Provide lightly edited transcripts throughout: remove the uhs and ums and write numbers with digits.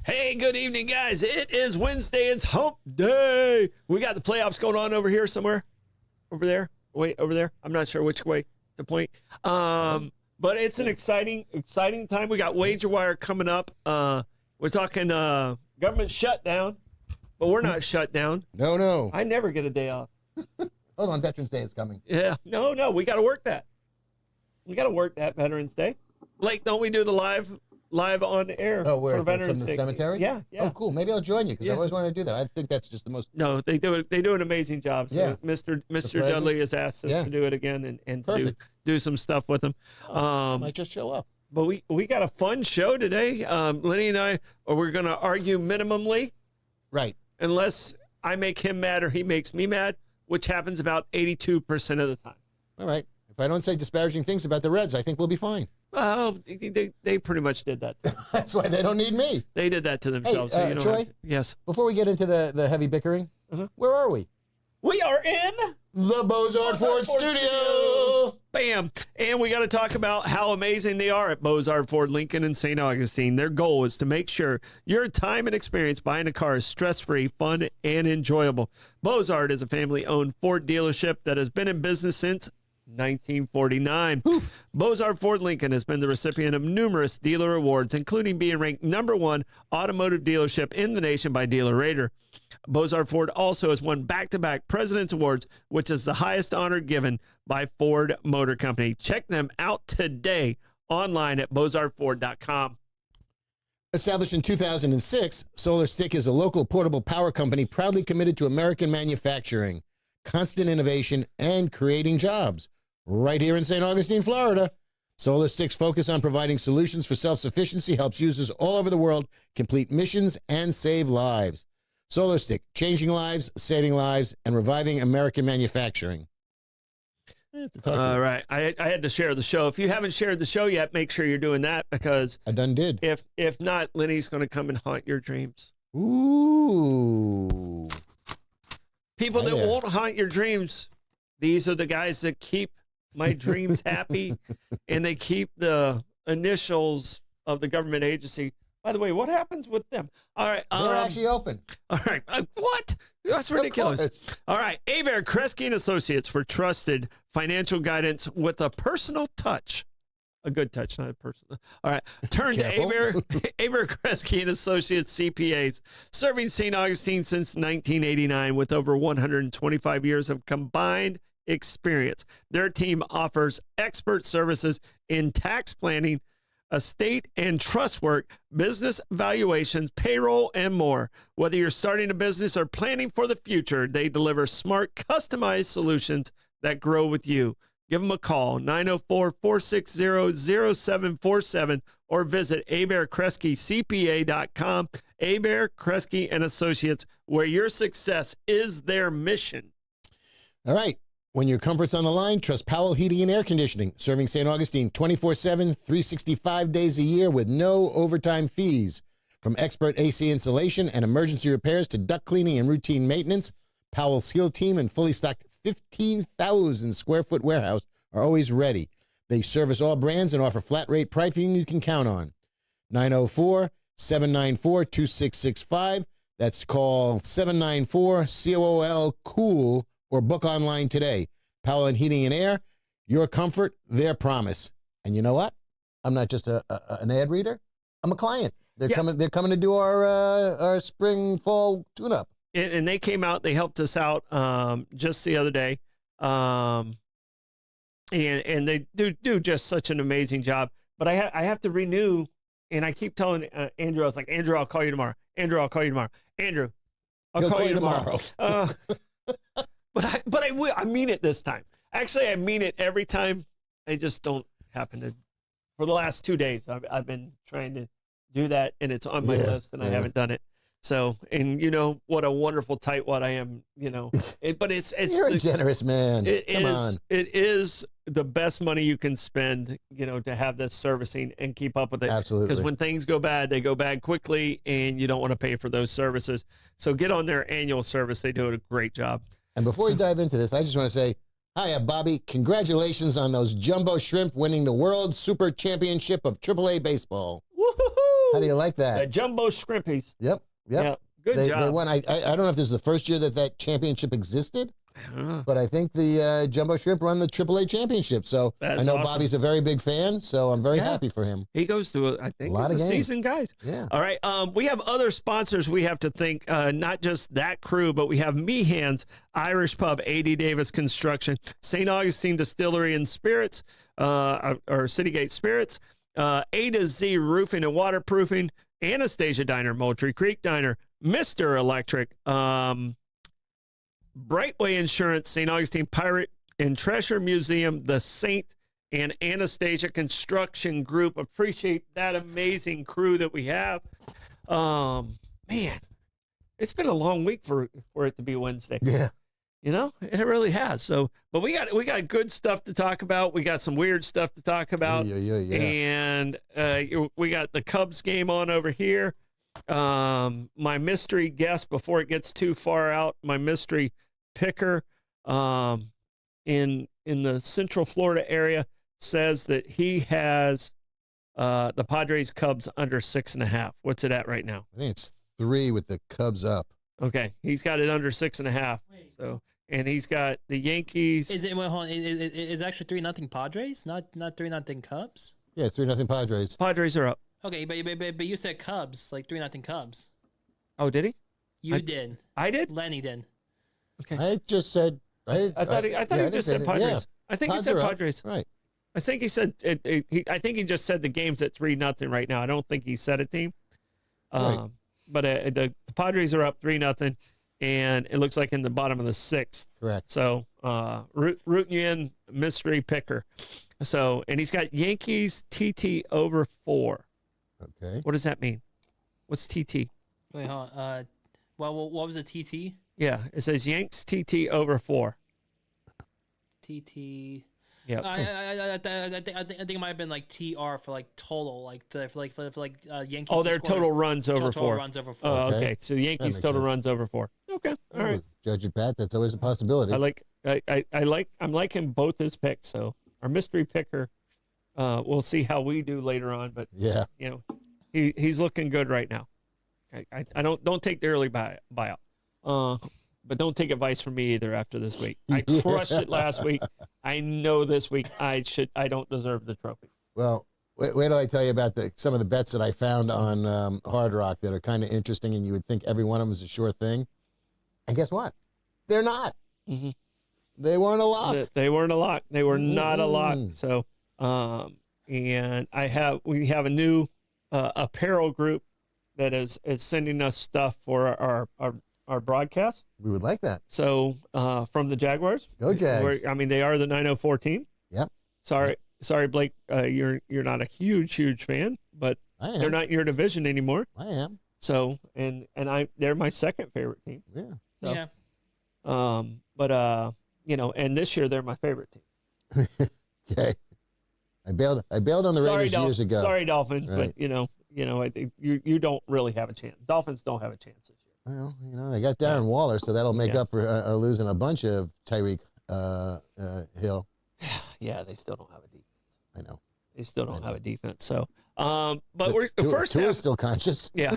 Hey, good evening, guys. It is Wednesday. It's hump day. We got the playoffs going on over here somewhere. Over there. Wait, over there. I'm not sure which way to point. But it's an exciting time. We got Wager Wire coming up. We're talking government shutdown, but we're not shut down. No. I never get a day off. Hold on, Veterans Day is coming. Yeah. No. We got to work that. We got to work that Veterans Day. Blake, don't we do the live on air where, for Veterans from the Day? cemetery? Yeah. Oh, cool. Maybe I'll join you because I always wanted to do that. I think that's just the most. No, they do it. They do an amazing job. So Yeah. Mr. Dudley has asked us to do it again and to do some stuff with them. Might just show up. But we got a fun show today. Lenny and I we're going to argue minimally, Right. unless I make him mad or he makes me mad, which happens about 82% of the time. All right. If I don't say disparaging things about the Reds, I think we'll be fine. Well, they pretty much did that. That's why they don't need me. They did that to themselves. Hey, so you don't Troy? have to- yes. Before we get into the heavy bickering, where are we? We are in The Bozard Ford Studio. Bam. And we got to talk about how amazing they are at Bozard Ford Lincoln in St. Augustine. Their goal is to make sure your time and experience buying a car is stress-free, fun, and enjoyable. Bozard is a family-owned Ford dealership that has been in business since 1949. Bozard Ford Lincoln has been the recipient of numerous dealer awards, including being ranked #1 automotive dealership in the nation by Dealer Rater. Bozard Ford also has won back-to-back President's Awards, which is the highest honor given by Ford Motor Company. Check them out today online at bozardford.com. Established in 2006, Solar Stick is a local portable power company proudly committed to American manufacturing, constant innovation, and creating jobs. Right here in St. Augustine, Florida. Solar Stick's focus on providing solutions for self-sufficiency helps users all over the world complete missions and save lives. Solar Stick, changing lives, saving lives, and reviving American manufacturing. All right. I had to share the show. If you haven't shared the show yet, make sure you're doing that, because I done did. If not, Lenny's going to come and haunt your dreams. Ooh. People that won't haunt your dreams, these are the guys that keep my dreams happy, and they keep the initials of the government agency. By the way, what happens with them? All right. They're actually open. All right. What? That's ridiculous. All right. Abear, Kresge and Associates for trusted financial guidance with a personal touch. A good touch, not a personal. All right. Turn to Abear, Kresge and Associates CPAs, serving St. Augustine since 1989 with over 125 years of combined experience. Their team offers expert services in tax planning, estate and trust work, business valuations, payroll, and more. Whether you're starting a business or planning for the future, they deliver smart, customized solutions that grow with you. Give them a call, 904-460-0747, or visit AbearKresgeCPA.com. Abear, Kresge and Associates, where your success is their mission. All right. When your comfort's on the line, trust Powell Heating and Air Conditioning, serving St. Augustine 24/7, 365 days a year with no overtime fees. From expert AC installation and emergency repairs to duct cleaning and routine maintenance, Powell's skilled team and fully stocked 15,000 square foot warehouse are always ready. They service all brands and offer flat rate pricing you can count on. 904-794-2665. That's call 794-COOL or book online today. Powell and Heating and Air, your comfort, their promise. And you know what? I'm not just an ad reader. I'm a client. They're coming to do our spring fall tune-up. And they came out, they helped us out just the other day. And they do just such an amazing job. But I have to renew, and I keep telling Andrew, I was like, Andrew, I'll call you tomorrow. Andrew, I'll call you tomorrow. Andrew, I'll call you tomorrow. But I will. I mean it this time. Actually, I mean it every time. I just don't happen to. For the last 2 days, I've been trying to do that, and it's on my list, and I haven't done it. So, and you know what a wonderful tightwad I am. You know, but it's you're a generous man. Come on. It is the best money you can spend. You know, to have this servicing and keep up with it. Absolutely. Because when things go bad, they go bad quickly, and you don't want to pay for those services. So get on their annual service. They do a great job. And before we dive into this, I just want to say, hiya, Bobby. Congratulations on those jumbo shrimp winning the World Super Championship of AAA Baseball. Woo-hoo-hoo! How do you like The that? jumbo shrimpies. Yep. Yeah, good job. They won. I don't know if this is the first year that championship existed, I don't know. but I think the Jumbo Shrimp run the AAA championship. So That I is know awesome. Bobby's a very big fan, so I'm very happy for him. He goes through, I think, lot he's of a games. seasoned guy. Yeah. All right. We have other sponsors we have to thank, not just that crew, but we have Meehan's Irish Pub, A.D. Davis Construction, St. Augustine Distillery and Spirits, or Citygate Spirits, A to Z Roofing and Waterproofing, Anastasia Diner, Moultrie Creek Diner, Mr. Electric, Brightway Insurance, St. Augustine Pirate and Treasure Museum, the Saint and Anastasia Construction Group. Appreciate that amazing crew that we have. Man, it's been a long week for it to be Wednesday. Yeah. You know, it really has. So, but we got good stuff to talk about. We got some weird stuff to talk about. Yeah. And we got the Cubs game on over here. My mystery guest, before it gets too far out, my mystery picker in the Central Florida area says that he has the Padres Cubs under 6.5. What's it at right now? I think it's 3 with the Cubs up. Okay, he's got it under 6.5. So, and he's got the Yankees. Is it? Wait, hold on. Is actually 3-0 Padres, not 3-0 Cubs? Yeah, it's 3-0 Padres. Padres are up. Okay, but you said Cubs, like 3-0 Cubs. Oh, did he? You did. I did. Lenny did. Okay. I just said. I thought he just said Padres. Yeah. I think he Pods said are up. Padres. Right. I think he said. I think he just said the game's at 3-0 right now. I don't think he said a team. Right. But the Padres are up 3-0, and it looks like in the bottom of the 6th. Correct. So rooting you in, mystery picker. So, and he's got Yankees TT over 4. Okay. What does that mean? What's TT? Wait, hold on. Well, what was the TT? Yeah, it says Yanks TT over 4. TT. Yep. I think it might have been like TR for like total, like for Yankees. Oh, their total runs over 4. Total runs over 4. Oh, Okay. okay. So the Yankees makes total sense. runs over 4. Okay. All right. Judge it, Pat. That's always a possibility. I'm liking both his picks. So our mystery picker, we'll see how we do later on. But Yeah. you know, he's looking good right now. I don't take the early buyout. But don't take advice from me either after this week. I crushed it last week. I know this week I don't deserve the trophy. Well, wait till I tell you about some of the bets that I found on Hard Rock that are kind of interesting, and you would think every one of them is a sure thing. And guess what? They're not. Mhm. They weren't a lock. They weren't a lock. They were not a lock. So, and we have a new apparel group that is sending us stuff for our broadcast. We would like that. So from the Jaguars. Go Jags. They are the 904 team. Yep. Sorry, Blake. You're not a huge fan, but I am. they're not in your division anymore. I am. So they're my second favorite team. Yeah. So, Yeah. But and this year they're my favorite team. Okay. I bailed on the Raiders years ago. Sorry, Dolphins, Right. but I think you don't really have a chance. Dolphins don't have a chance this year. Well, they got Darren Waller, so that'll make up for losing a bunch of Tyreek Hill. Yeah, they still don't have a defense. I know. They still don't have a defense. So, but we're Tua's half. still conscious. Yeah.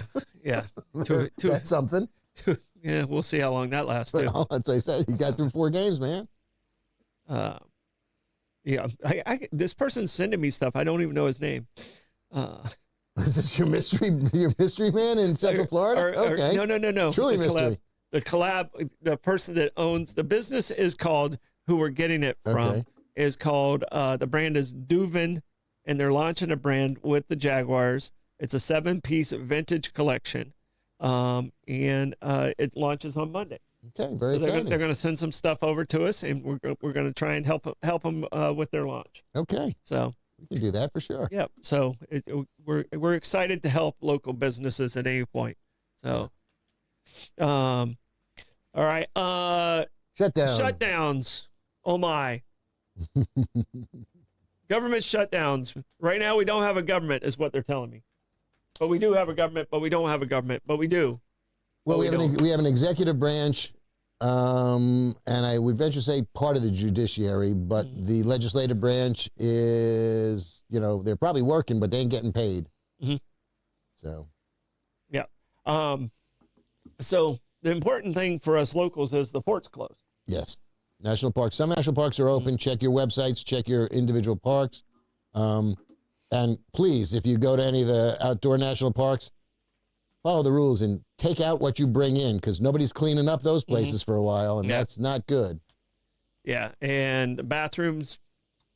Two, That's something. yeah, we'll see how long that lasts too. Well, that's what I said. He got through 4 games, man. Yeah, this person's sending me stuff. I don't even know his name. Is this your mystery man in Central Florida? Okay. No. Truly the mystery. The person that owns the business is called, who we're getting it from, Okay. is called, the brand is Duvin, and they're launching a brand with the Jaguars. It's a 7-piece vintage collection, and it launches on Monday. Okay, very exciting. They're going to send some stuff over to us, and we're going to try and help them with their launch. Okay, So. we can do that for sure. Yep. So we're excited to help local businesses at any point. So, all right. Shutdown. Shutdowns. Oh my. Government shutdowns. Right now we don't have a government, is what they're telling me. But we do have a government. But we don't have a government. But we do. Well, we we have an executive branch, and I would venture to say part of the judiciary, but the legislative branch is, they're probably working, but they ain't getting paid. Mhm. So, Yeah. So the important thing for us locals is the fort's closed. yes. National parks. Some national parks are open. Check your websites. Check your individual parks. And please, if you go to any of the outdoor national parks, follow the rules and take out what you bring in, because nobody's cleaning up those places for a while, and that's not good. Yeah. And the bathrooms,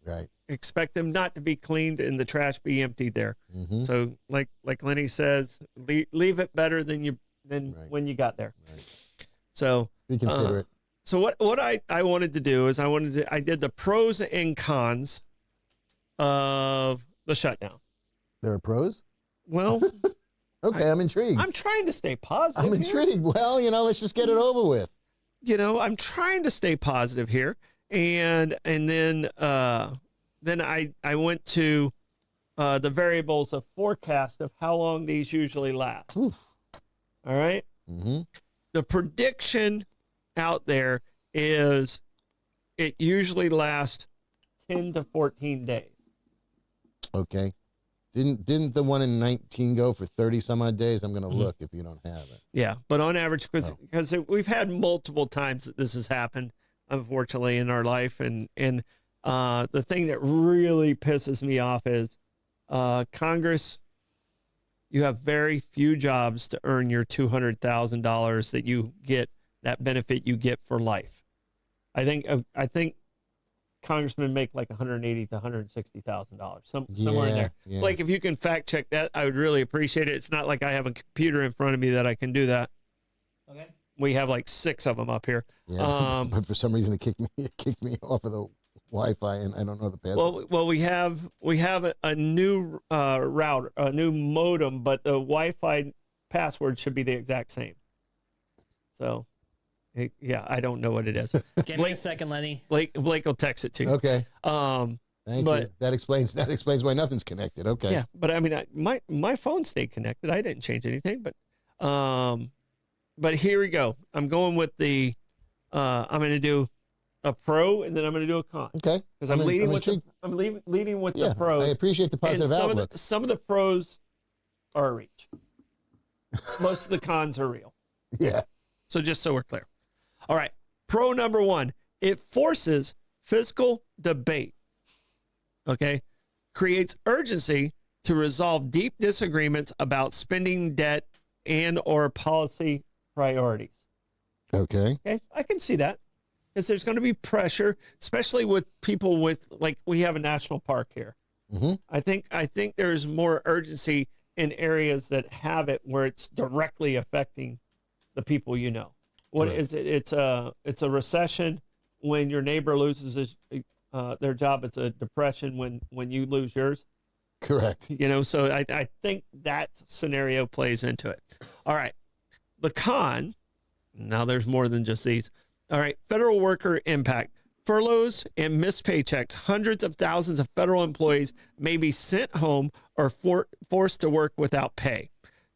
Right. expect them not to be cleaned and the trash be emptied there. Mm-hmm. So like Lenny says, leave it better than Right. when you got there. Right. So Be considerate. So what I wanted to do is I did the pros and cons of the shutdown. There are pros? Well, Okay, I'm intrigued. I'm trying to stay positive. I'm here. intrigued. Well, let's just get it over with. I'm trying to stay positive here. And then I went to the variables of forecast of how long these usually last. Oof. All right. Mm-hmm. The prediction out there is it usually lasts 10 to 14 days. Okay. Didn't the one in 19 go for 30 some odd days? I'm going to look if you don't have it. Yeah, but on average, because we've had multiple times that this has happened, unfortunately, in our life, and the thing that really pisses me off is Congress. You have very few jobs to earn your $200,000 that you get, that benefit you get for life. I think congressmen make like $180,000 to $160,000, somewhere in there. Yeah. Like, if you can fact check that, I would really appreciate it. It's not like I have a computer in front of me that I can do that. Okay. We have like 6 of them up here. Yeah. But for some reason, it kicked me off of the Wi-Fi, and I don't know the password. Well, we have a new router, a new modem, but the Wi-Fi password should be the exact same. So, yeah, I don't know what it is. Give me a second, Lenny. Blake will text it to you. Okay. Thank you. That explains why nothing's connected. Okay. Yeah, but I mean, my phone stayed connected. I didn't change anything, but here we go. I'm going with the. I'm going to do a pro, and then I'm going to do a con. Okay. Because I'm leading with the pros. I appreciate the positive outlook. Some of the pros are a reach. Most of the cons are real. Yeah. So just so we're clear. All right. Pro number 1, it forces fiscal debate. Okay. Creates urgency to resolve deep disagreements about spending, debt, and or policy priorities. Okay. Okay. I can see that. Because there's going to be pressure, especially with people with, like, we have a national park here. Mm-hmm. I think there's more urgency in areas that have it where it's directly affecting the people you know. What is it? It's a recession when your neighbor loses their job. It's a depression when you lose yours. Correct. So I think that scenario plays into it. All right. The con, now there's more than just these. All right, federal worker impact. Furloughs and missed paychecks. Hundreds of thousands of federal employees may be sent home or forced to work without pay.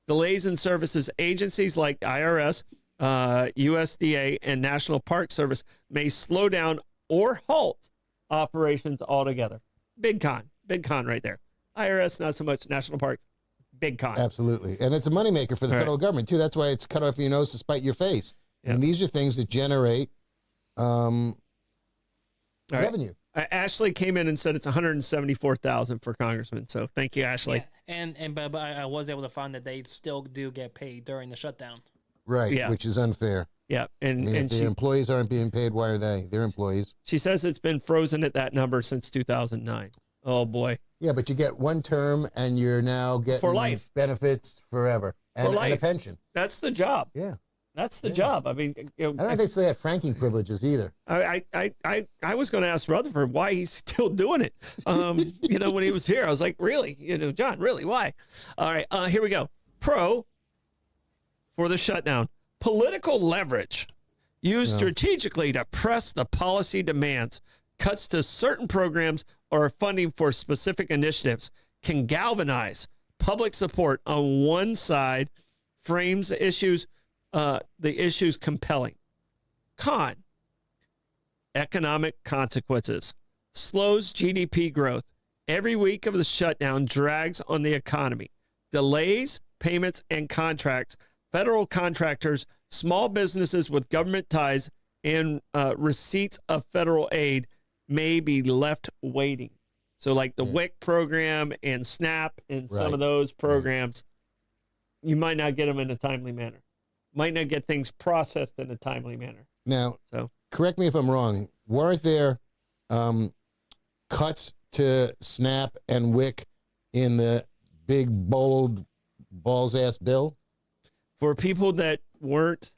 Delays in services. Agencies like IRS, USDA, and National Park Service may slow down or halt operations altogether. Big con right there. IRS, not so much. National Parks, big con. Absolutely. And it's a moneymaker for the federal government, too. That's why it's cut off your nose to spite your face. Yep. And these are things that generate revenue. Ashley came in and said it's $174,000 for congressmen. So thank you, Ashley. Yeah. But I was able to find that they still do get paid during the shutdown. Right, Yeah. which is unfair. Yeah, and if the employees aren't being paid, why are they? They're employees. She says it's been frozen at that number since 2009. Oh boy. Yeah, but you get one term and you're now getting For life. benefits forever. And, For life. And a pension. That's the job. Yeah. That's the job. I mean, I don't think they still have franking privileges either. I was going to ask Rutherford why he's still doing it. When he was here, I was like, really? John, really? Why? All right, here we go. Pro for the shutdown. Political leverage used strategically to press the policy demands. Cuts to certain programs or funding for specific initiatives can galvanize public support on one side, frames the issues compelling. Con, economic consequences. Slows GDP growth. Every week of the shutdown drags on the economy. Delays payments, and contracts. Federal contractors, small businesses with government ties, and receipts of federal aid may be left waiting. So like the WIC program and SNAP and some of those programs, you might not get them in a timely manner. Might not get things processed in a timely manner. Now, so correct me if I'm wrong. Weren't there cuts to SNAP and WIC in the big, bold, balls-ass bill? For people that weren't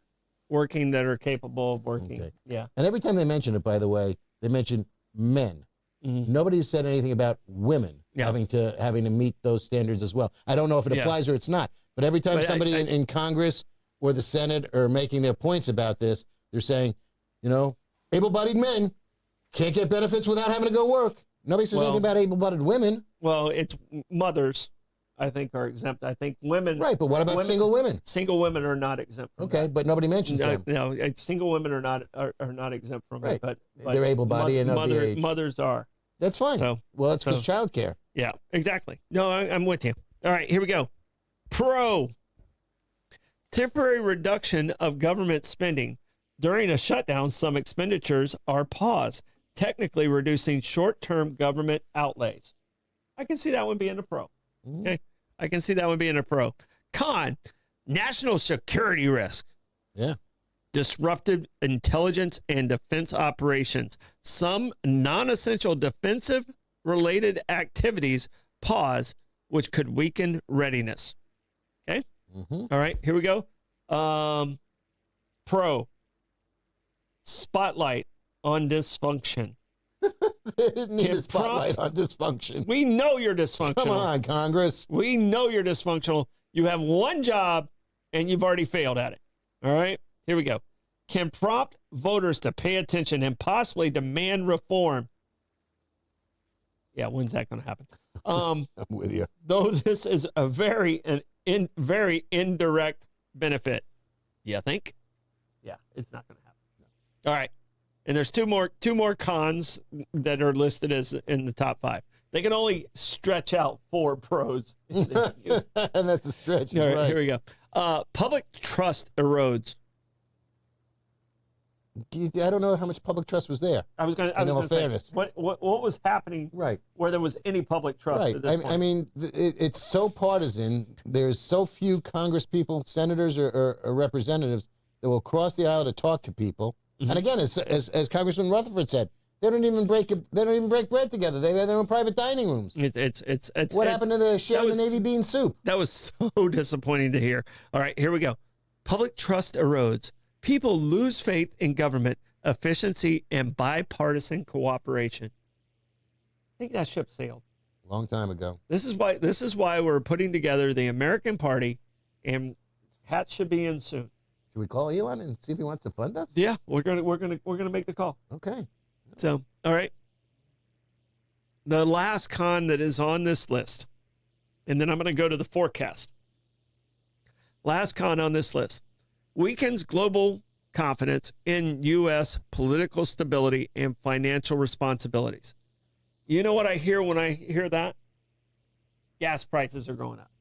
working that are capable of working. Okay. Yeah. And every time they mention it, by the way, they mention men. Mm-hmm. Nobody said anything about women having to meet those standards as well. I don't know if it applies or it's not. But every time somebody in Congress or the Senate are making their points about this, they're saying, you know, able-bodied men can't get benefits without having to go work. Nobody says anything about able-bodied women. Well, it's mothers, I think, are exempt. I think women... Right, but what about single women? Single women are not exempt from that. But nobody mentions them. No, single women are not exempt from it. But they're able-bodied and of the age. Mothers are. That's fine. So, well, it's because child care. Yeah, exactly. No, I'm with you. All right, here we go. Pro. Temporary reduction of government spending. During a shutdown, some expenditures are paused, technically reducing short-term government outlays. I can see that one being a pro. Okay, I can see that one being a pro. Con. National security risk. Yeah. Disruptive intelligence and defense operations. Some non-essential defensive-related activities pause, which could weaken readiness. Okay? Mm-hmm. All right, here we go. Pro. Spotlight on dysfunction. They didn't need a spotlight on dysfunction. We know you're dysfunctional. Come on, Congress. We know you're dysfunctional. You have one job, and you've already failed at it. All right? Here we go. Can prompt voters to pay attention and possibly demand reform. Yeah, when's that going to happen? I'm with you. Though this is a very indirect benefit. You think? Yeah, it's not going to happen. No. All right. And there's two more cons that are listed as in the top 5. They can only stretch out 4 pros. And that's a stretch. All right, here we go. Public trust erodes. I don't know how much public trust was there. I was going to say, what was happening where there was any public trust at this point? I mean, it's so partisan. There's so few Congress people, senators or representatives that will cross the aisle to talk to people. Mm-hmm. And again, as Congressman Rutherford said, they don't even break bread together. They have their own private dining rooms. What happened to the sharing the Navy bean soup? That was so disappointing to hear. All right, here we go. Public trust erodes. People lose faith in government, efficiency, and bipartisan cooperation. I think that ship sailed. Long time ago. This is why we're putting together the American Party, and hats should be in soon. Should we call Elon and see if he wants to fund us? Yeah, we're gonna make the call. Okay. So, all right. The last con that is on this list, and then I'm going to go to the forecast. Last con on this list. Weakens global confidence in U.S. political stability and financial responsibilities. You know what I hear when I hear that? Gas prices are going up.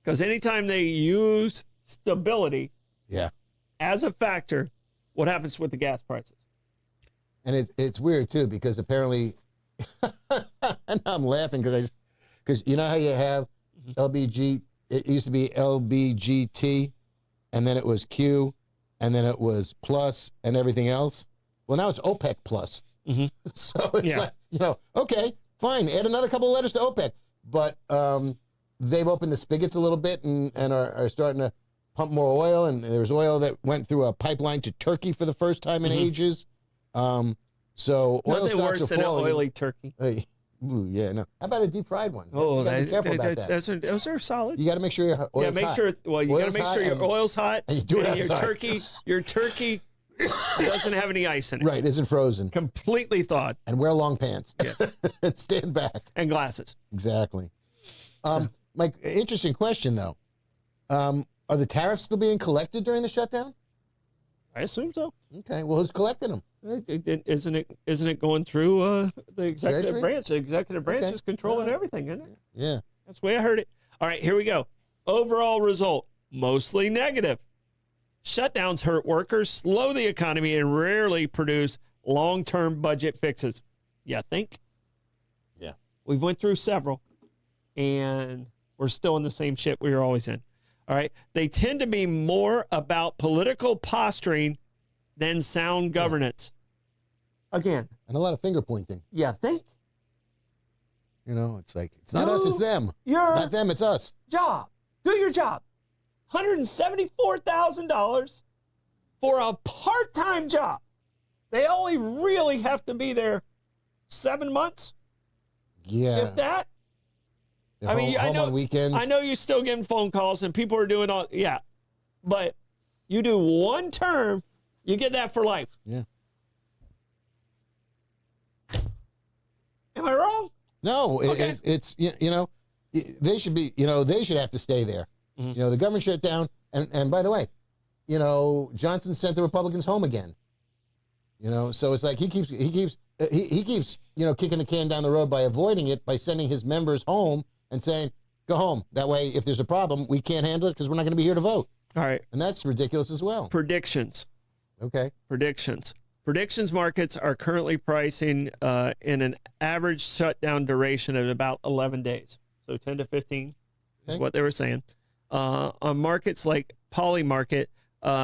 Because anytime they use stability as a factor, what happens with the gas prices? And it's weird, too, because apparently, and I'm laughing because you know how you have LBG, it used to be LBGT, and then it was Q, and then it was plus and everything else. Well, now it's OPEC plus. Mm-hmm. So it's like, okay, fine, add another couple of letters to OPEC. But they've opened the spigots a little bit and are starting to pump more oil, and there's oil that went through a pipeline to Turkey for the first time in ages. So oil nothing stocks worse are than falling. an oily turkey. Hey, ooh, yeah, no. How about a deep fried one? Oh, you gotta be careful about that. Those are solid. You got to make sure your oil's hot. You got to make sure your oil's hot. And you do it outside. Your turkey doesn't have any ice in it. Right, isn't frozen. Completely thawed. And wear long pants. Yes. And stand back. And glasses. Exactly. Mike, interesting question, though. Are the tariffs still being collected during the shutdown? I assume so. Okay, well, who's collecting them? Isn't it going through the executive Treasury? branch? The executive branch is controlling everything, isn't it? Yeah. That's the way I heard it. All right, here we go. Overall result, mostly negative. Shutdowns hurt workers, slow the economy, and rarely produce long-term budget fixes. You think? Yeah. We've went through several, and we're still in the same shit we were always in. All right. They tend to be more about political posturing than sound governance. Again. And a lot of finger pointing. Yeah, think. You know, it's like, it's not us, it's them. It's Your not them, it's us. job. Do your job. $174,000 for a part-time job. They only really have to be there 7 months, Yeah. if that. They're I mean, home, I know on weekends. I know you're still getting phone calls and people are doing all, yeah. But you do one term, you get that for life. Yeah. Am I wrong? No, Okay. it's, you know, they should be, you know, they should have to stay there. Mm-hmm. You know, the government shut down. And by the way, you know, Johnson sent the Republicans home again. You know, so it's like he keeps, you know, kicking the can down the road by avoiding it, by sending his members home and saying, go home. That way, if there's a problem, we can't handle it because we're not going to be here to vote. All right. And that's ridiculous as well. Predictions. Okay. Predictions markets are currently pricing in an average shutdown duration of about 11 days. So 10 to 15 is what they were saying. On markets like Polymarket,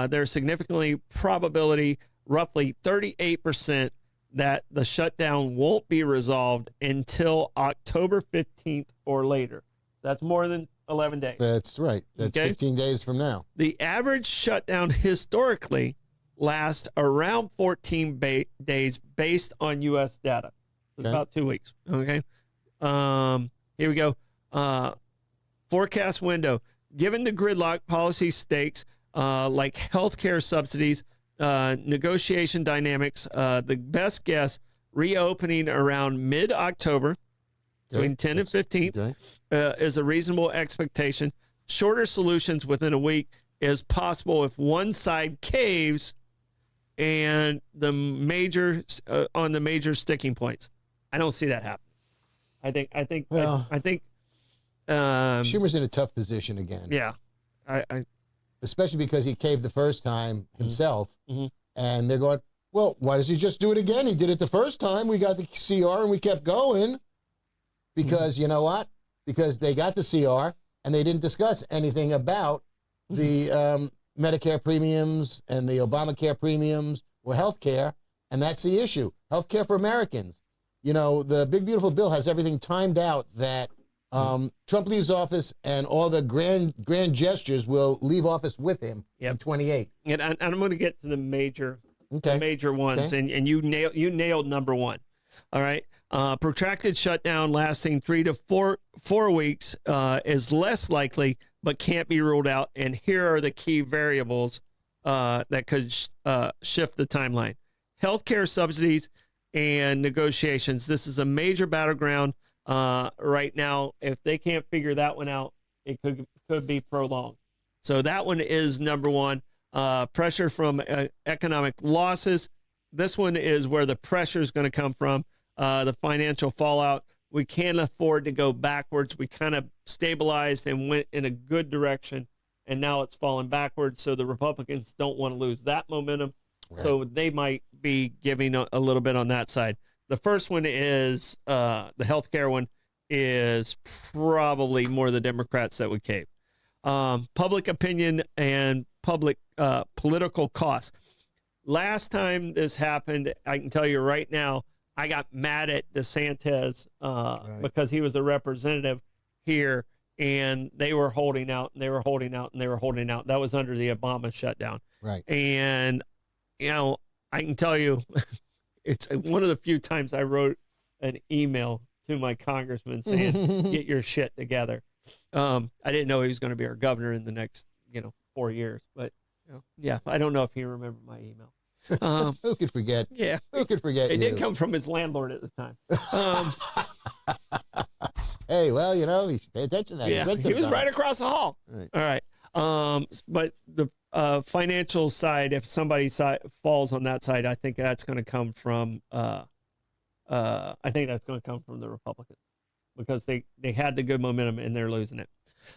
there's significantly probability, roughly 38%, that the shutdown won't be resolved until October 15th or later. That's more than 11 days. That's right. That's Okay. 15 days from now. The average shutdown historically lasts around 14 days based on U.S. data. It's Okay. about 2 weeks. Okay. Here we go. Forecast window. Given the gridlock policy stakes like healthcare subsidies, negotiation dynamics, the best guess, reopening around mid-October, between 10 and 15th, Okay. is a reasonable expectation. Shorter solutions within a week is possible if one side caves and the major on the major sticking points. I don't see that happen. I think Schumer's in a tough position again. yeah. I Especially because he caved the first time himself. Mm-hmm. And they're going, well, why does he just do it again? He did it the first time. We got the CR and we kept going. Because you know what? Because they got the CR and they didn't discuss anything about the Medicare premiums and the Obamacare premiums or health care. And that's the issue. Health care for Americans. You know, the big, beautiful bill has everything timed out that Trump leaves office and all the grand gestures will leave office with him in 28. and I'm going to get to the major ones, Okay. and you nailed number one. All right. Protracted shutdown lasting 3 to 4 weeks is less likely, but can't be ruled out. And here are the key variables that could shift the timeline. Healthcare subsidies and negotiations. This is a major battleground right now. If they can't figure that one out, it could be prolonged. So that one is number one. Pressure from economic losses. This one is where the pressure is going to come from. The financial fallout. We can't afford to go backwards. We kind of stabilized and went in a good direction, and now it's falling backwards. So the Republicans don't want to lose that momentum. Right. So they might be giving a little bit on that side. The first one is the healthcare one is probably more the Democrats that would cave. Public opinion and public political costs. Last time this happened, I can tell you right now, I got mad at DeSantis because he was a representative here, and they were holding out, and they were holding out, and they were holding out. That was under the Obama shutdown. Right. And, you know, I can tell you, it's one of the few times I wrote an email to my congressman saying, get your shit together. I didn't know he was going to be our governor in the next, 4 years. But, yeah, I don't know if he remembered my email. Who could forget? Yeah. Who could forget? It you? did come from his landlord at the time. Hey, well, you should pay attention to that. Yeah, he was right across the hall. Right. All right. But the financial side, if somebody falls on that side, I think that's going to come from the Republicans because they had the good momentum and they're losing it.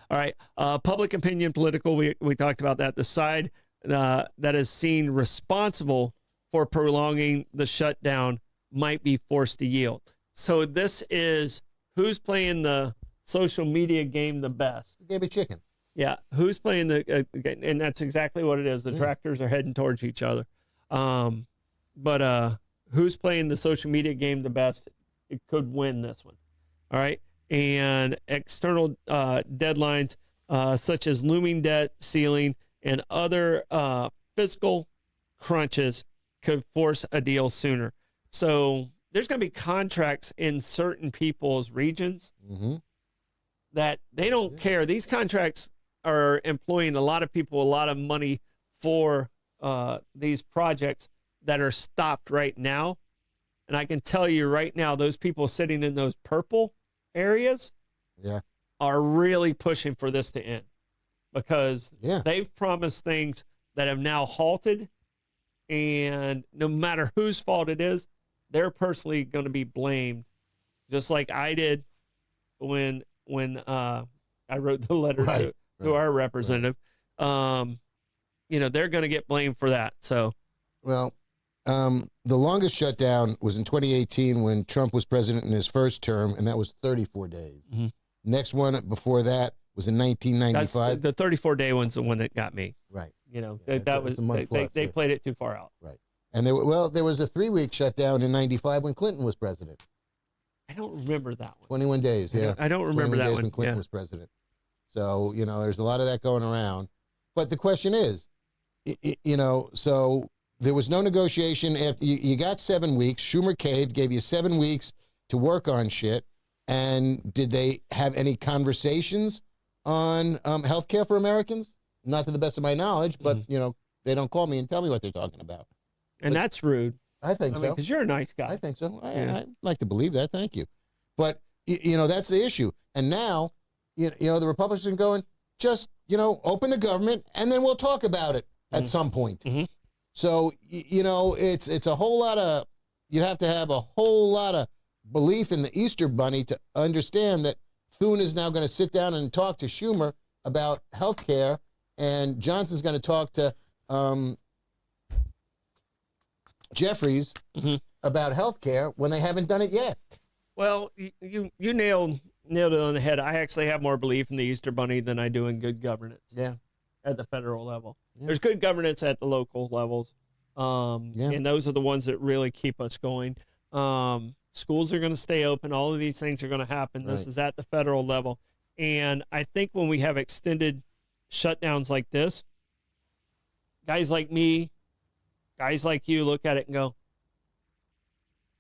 All right. Public opinion, political. We talked about that. The side that is seen responsible for prolonging the shutdown might be forced to yield. So this is who's playing the social media game the best. Game of chicken. Yeah. Who's playing the game? And that's exactly what it is. The tractors are heading towards each other. But who's playing the social media game the best? It could win this one. All right. And external deadlines such as looming debt ceiling and other fiscal crunches could force a deal sooner. So there's going to be contracts in certain people's regions that they don't care. These contracts are employing a lot of people, a lot of money for these projects that are stopped right now. And I can tell you right now, those people sitting in those purple areas are really pushing for this to end because they've promised things that have now halted. And no matter whose fault it is, they're personally going to be blamed, just like I did when I wrote the letter to our representative. You know, they're going to get blamed for that. So, well, the longest shutdown was in 2018 when Trump was president in his first term, and that was 34 days. Next one before that was in 1995. The 34-day one's the one that got me. Right. You know, Yeah, that was they played it too far out. Right. And there was a 3-week shutdown in 95 when Clinton was president. I don't remember that one. 21 days, yeah. I don't remember that one. When Clinton was president. So, you know, there's a lot of that going around. But the question is, you know, so there was no negotiation. After you got 7 weeks. Schumer caved, gave you 7 weeks to work on shit. And did they have any conversations on health care for Americans? Not to the best of my knowledge, but, you know, they don't call me and tell me what they're talking about. And that's rude. I think so. Because you're a nice guy. I think so. I'd like to believe that. Thank you. But, you know, that's the issue. And now, you know, the Republicans are going, just, you know, open the government and then we'll talk about it at some point. So, you know, it's a whole lot of, you'd have to have a whole lot of belief in the Easter Bunny to understand that Thune is now going to sit down and talk to Schumer about health care, and Johnson's going to talk to Jeffries about health care when they haven't done it yet. Well, you nailed it on the head. I actually have more belief in the Easter Bunny than I do in good governance. Yeah. At the federal level. There's good governance at the local levels. And those are the ones that really keep us going. Schools are going to stay open. All of these things are going to happen. This is at the federal level. And I think when we have extended shutdowns like this, guys like me, guys like you look at it and go,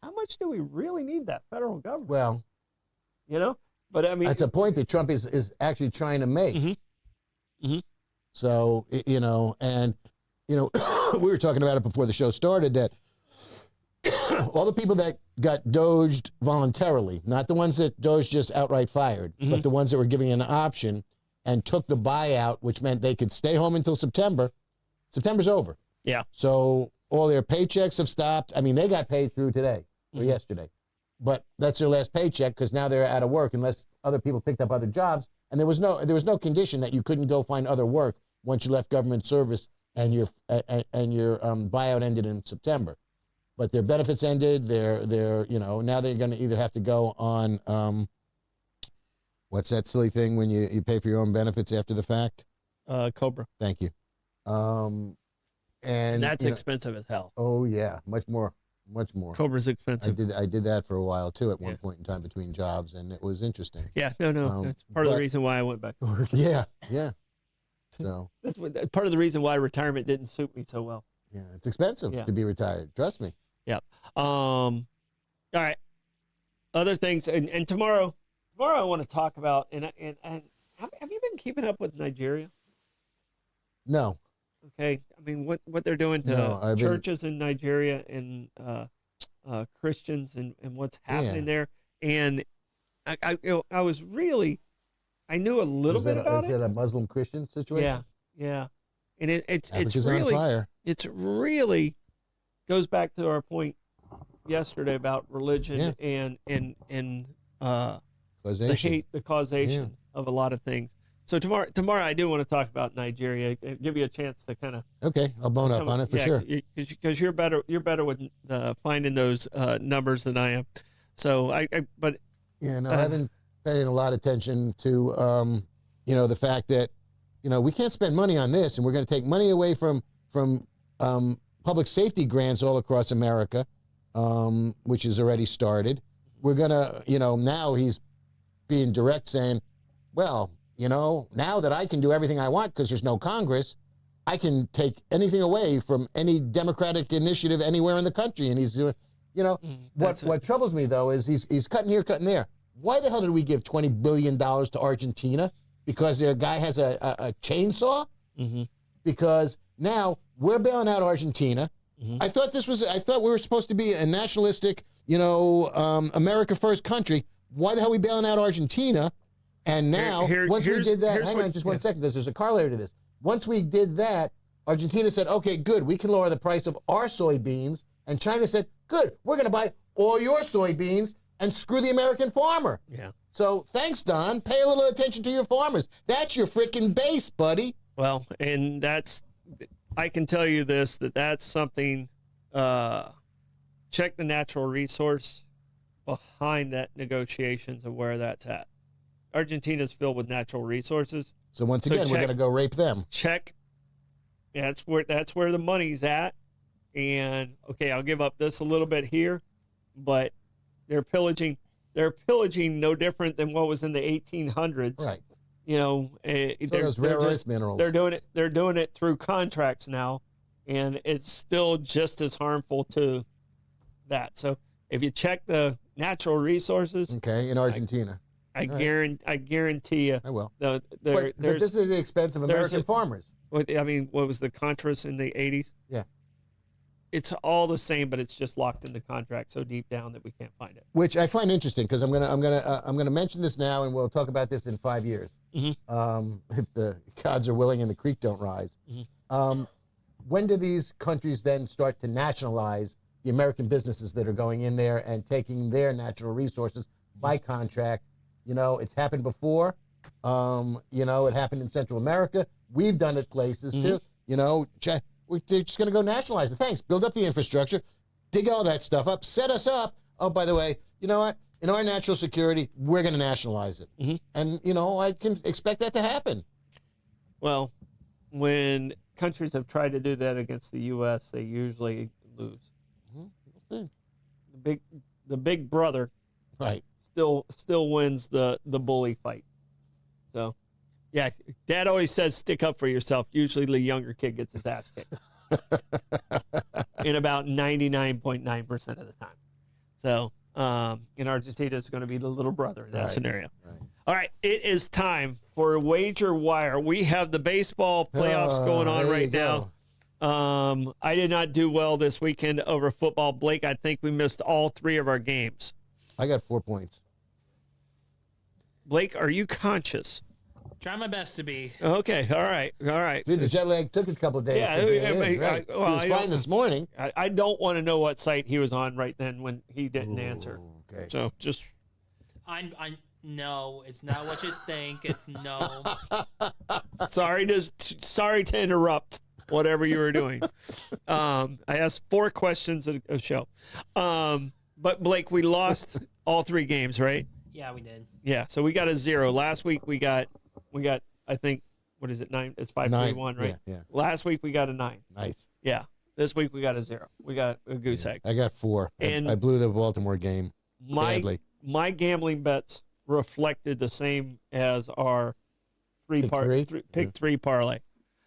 how much do we really need that federal government? Well, you know, but I mean, that's a point that Trump is actually trying to make. So, you know, and, you know, we were talking about it before the show started that all the people that got doged voluntarily, not the ones that Doge just outright fired, but the ones that were giving an option and took the buyout, which meant they could stay home until September. September's over. Yeah. So all their paychecks have stopped. I mean, they got paid through today or yesterday, but that's their last paycheck because now they're out of work unless other people picked up other jobs. And there was no condition that you couldn't go find other work once you left government service and your buyout ended in September. But their benefits ended. They're you know, now they're going to either have to go on what's that silly thing when you pay for your own benefits after the fact? Cobra. Thank you. And that's expensive as hell. Oh yeah, much more. Cobra's expensive. I did that for a while too at one point in time between jobs, and it was interesting. Yeah, no, that's part of the reason why I went back to work. Yeah. So that's part of the reason why retirement didn't suit me so well. Yeah, it's expensive to be retired. Trust me. Yeah. All right. Other things, and tomorrow I want to talk about. And have you been keeping up with Nigeria? No. Okay. I mean, what they're doing to churches in Nigeria and Christians and what's happening there. And I knew a little bit about it. Is it a Muslim Christian situation? Yeah. And it's really on fire. It's really goes back to our point yesterday about religion and causation. the causation of a lot of things. So tomorrow I do want to talk about Nigeria. Give you a chance to kind of. Okay, I'll bone up on it for sure. Because you're better with finding those numbers than I am. So but yeah, no, I haven't paid a lot of attention to the fact that we can't spend money on this, and we're going to take money away from public safety grants all across America, which has already started. We're gonna, now he's being direct, saying, well, now that I can do everything I want because there's no Congress, I can take anything away from any Democratic initiative anywhere in the country. And he's doing, what troubles me, though, is he's cutting here, cutting there. Why the hell did we give $20 billion to Argentina? Because their guy has a chainsaw? Mm-hmm. Because now we're bailing out Argentina. Mm-hmm. I thought we were supposed to be a nationalistic, America first country. Why the hell are we bailing out Argentina? And now, once we did that, hang on just one second, because there's a corollary to this. Once we did that, Argentina said, okay, good, we can lower the price of our soybeans. And China said, good, we're going to buy all your soybeans and screw the American farmer. Yeah. So thanks, Don. Pay a little attention to your farmers. That's your freaking base, buddy. Well, and I can tell you this, that's something, check the natural resource behind that negotiations of where that's at. Argentina's filled with natural resources. So once again, we're going to go rape them. Check. Yeah, that's where the money's at. And okay, I'll give up this a little bit here, but they're pillaging no different than what was in the 1800s. Right. Those rare earth minerals. They're doing it through contracts now, and it's still just as harmful to that. So if you check the natural resources, okay, in Argentina, I guarantee you, I will. But this is at the expense of American farmers. What was the Contras in the 80s? Yeah. It's all the same, but it's just locked in the contract so deep down that we can't find it. Which I find interesting because I'm gonna mention this now, and we'll talk about this in 5 years, if the gods are willing and the creek don't rise. Mm-hmm. When do these countries then start to nationalize the American businesses that are going in there and taking their natural resources by contract? It's happened before. It happened in Central America. We've done it places too. They're just going to go nationalize it. Thanks. Build up the infrastructure, dig all that stuff up, set us up. Oh, by the way, you know what? In our national security, we're going to nationalize it. Mm-hmm. And, I can expect that to happen. Well, when countries have tried to do that against the U.S., they usually lose. Mm-hmm. The big brother right. still wins the bully fight. So, yeah, Dad always says stick up for yourself. Usually the younger kid gets his ass kicked in about 99.9% of the time. So in Argentina, it's going to be the little brother in that scenario. Right. All right, it is time for Wager Wire. We have the baseball playoffs going on right now. I did not do well this weekend over football. Blake, I think we missed all 3 of our games. I got 4 points. Blake, are you conscious? Try my best to be. Okay, all right. Dude, the jet lag took a couple of days. Yeah, right. He was fine this morning. I don't want to know what site he was on right then when he didn't answer. Okay. So just. No, it's not what you think. It's no. Sorry to interrupt whatever you were doing. I asked 4 questions at a show. But Blake, we lost all 3 games, right? Yeah, we did. Yeah, so we got a 0. Last week we got I think, what is it, 9? It's 5-3-1, right? Yeah. Last week we got a 9. Nice. Yeah. This week we got a 0. We got a goose egg. I got 4. And I blew the Baltimore game badly. My gambling bets reflected the same as our pick 3 parlay.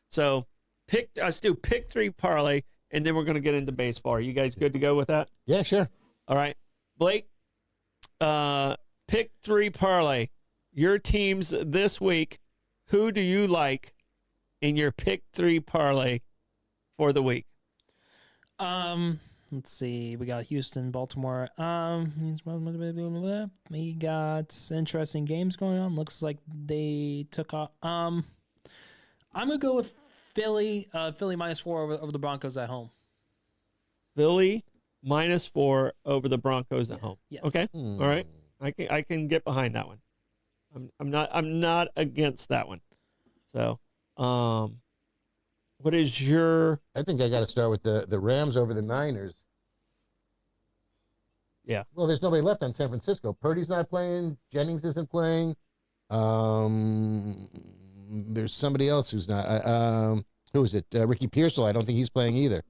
So let's do pick 3 parlay, and then we're going to get into baseball. Are you guys good to go with that? Yeah, sure. All right. Blake, pick 3 parlay. Your teams this week, who do you like in your pick 3 parlay for the week? Let's see. We got Houston, Baltimore. We got interesting games going on. Looks like they took off. I'm gonna go with Philly. Philly -4 over the Broncos at home. Philly -4 over the Broncos at home. Yes. Okay. All right. I can get behind that one. I'm not against that one. So, what is your? I think I got to start with the Rams over the Niners. Yeah. Well, there's nobody left on San Francisco. Purdy's not playing. Jennings isn't playing. There's somebody else who's not. Who is it? Ricky Pearsall. I don't think he's playing either.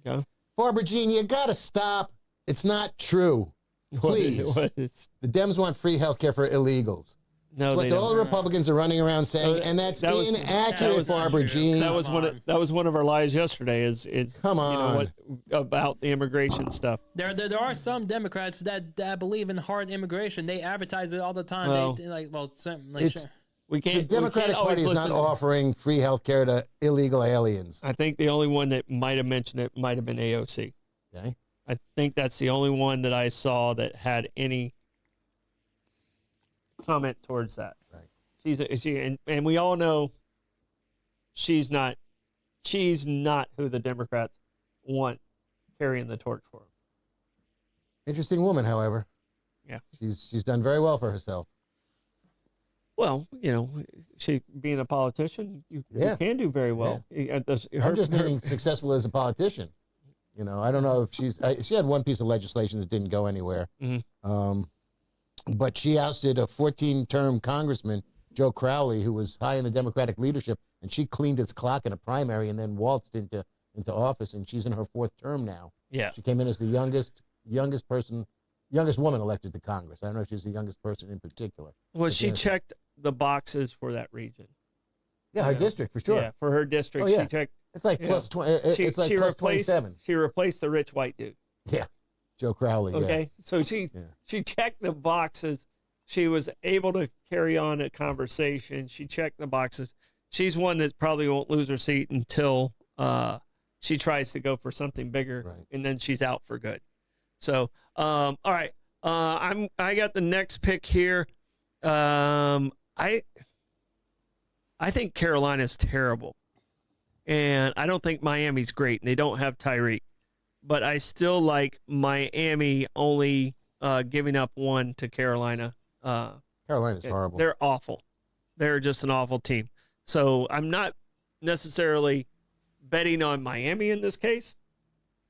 Yeah. Barbara Jean, you got to stop. It's not true. Please. The Dems want free health care for illegals. No, that's what all the Republicans are running around saying, and that's inaccurate, Barbara Jean. That was one of our lies yesterday. Is come on, you know what about the immigration stuff? There are some Democrats that believe in hard immigration. They advertise it all the time. Well, we can't. The Democratic Party is not offering free health care to illegal aliens. I think the only one that might have mentioned it might have been AOC. Okay. I think that's the only one that I saw that had any comment towards that. Right. And we all know she's not who the Democrats want carrying the torch for them. Interesting woman, however. Yeah. She's done very well for herself. Well, you know, she being a politician, you can do very well. Yeah. I'm just being successful as a politician. You know, I don't know if she had one piece of legislation that didn't go anywhere. Mm-hmm. But she ousted a 14-term congressman, Joe Crowley, who was high in the Democratic leadership, and she cleaned his clock in a primary and then waltzed into office, and she's in her 4th term now. Yeah. She came in as the youngest woman elected to Congress. I don't know if she's the youngest person in particular. Well, she checked the boxes for that region. Yeah, her district, for sure. Yeah, for her district, she checked. It's like plus 20. It's like plus 27. She replaced the rich white dude. Yeah, Joe Crowley. Okay, so she checked the boxes. She was able to carry on a conversation. She checked the boxes. She's one that probably won't lose her seat until she tries to go for something bigger, and then she's out for good. So, all right, I got the next pick here. I think Carolina's terrible. And I don't think Miami's great, and they don't have Tyreek. But I still like Miami only giving up 1 to Carolina. Carolina's horrible. They're awful. They're just an awful team. So I'm not necessarily betting on Miami in this case.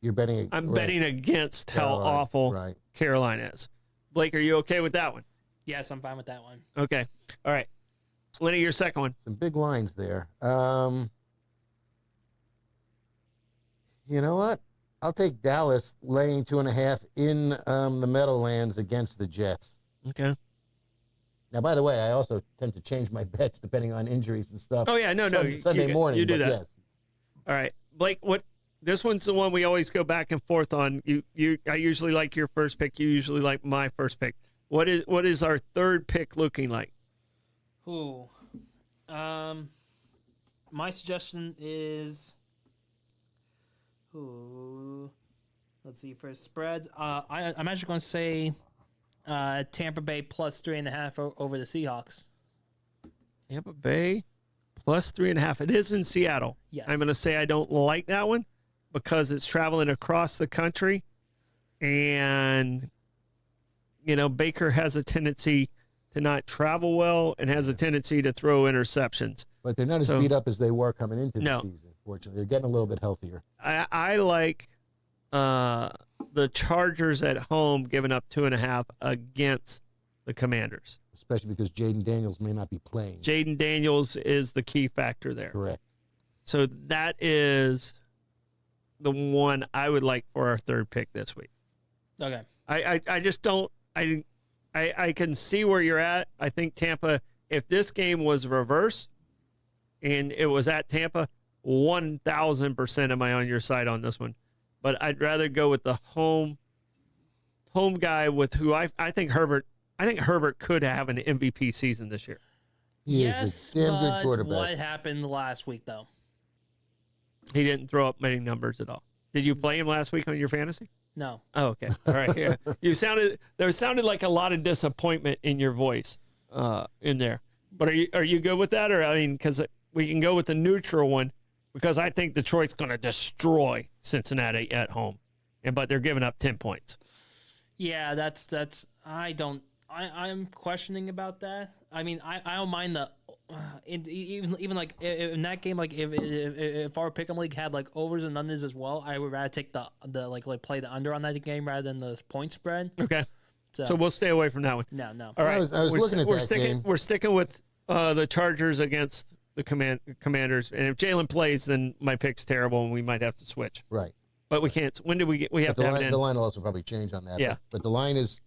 You're betting. I'm betting against Carolina, how awful Carolina is. Blake, are you okay with that one? Yes, I'm fine with that one. Okay. All right. Lenny, your second one. Some big lines there. You know what? I'll take Dallas laying 2.5 in the Meadowlands against the Jets. Okay. Now, by the way, I also tend to change my bets depending on injuries and stuff. Oh yeah, no. Sunday morning. You do that. Yes. All right, Blake. This one's the one we always go back and forth on. I usually like your first pick. You usually like my first pick. What is our third pick looking like? Ooh. My suggestion is. Ooh. Let's see for spreads. I'm actually going to say Tampa Bay plus 3.5 over the Seahawks. Tampa Bay plus 3.5. It is in Seattle. Yes. I'm going to say I don't like that one because it's traveling across the country, and Baker has a tendency to not travel well and has a tendency to throw interceptions. But they're not as beat up as they were coming into the season. Fortunately, they're getting a little bit healthier. I like the Chargers at home giving up 2.5 against the Commanders. Especially because Jaden Daniels may not be playing. Jaden Daniels is the key factor there. Correct. So that is the one I would like for our third pick this week. Okay. I just don't I can see where you're at. I think Tampa, if this game was reverse and it was at Tampa, 1,000% am I on your side on this one. But I'd rather go with the home guy with who I think Herbert could have an MVP season this year. He is a damn good quarterback. What happened last week, though? He didn't throw up many numbers at all. Did you play him last week on your fantasy? No. Oh, okay. All right. Yeah. There sounded like a lot of disappointment in your voice in there. But are you good with that? Or, I mean, because we can go with the neutral one, because I think Detroit's going to destroy Cincinnati at home. But they're giving up 10 points. Yeah, I'm questioning about that. I mean, I don't mind the even like in that game, like if our pick'em league had like overs and unders as well, I would rather take the like play the under on that game rather than the point spread. Okay. So we'll stay away from that one. No. All right. I was looking at that game. We're sticking with the Chargers against the Commanders, and if Jalen plays, then my pick's terrible, and we might have to switch. Right. But we can't. When do we get? We have to have it in. The line will also probably change on that. Yeah. But the line's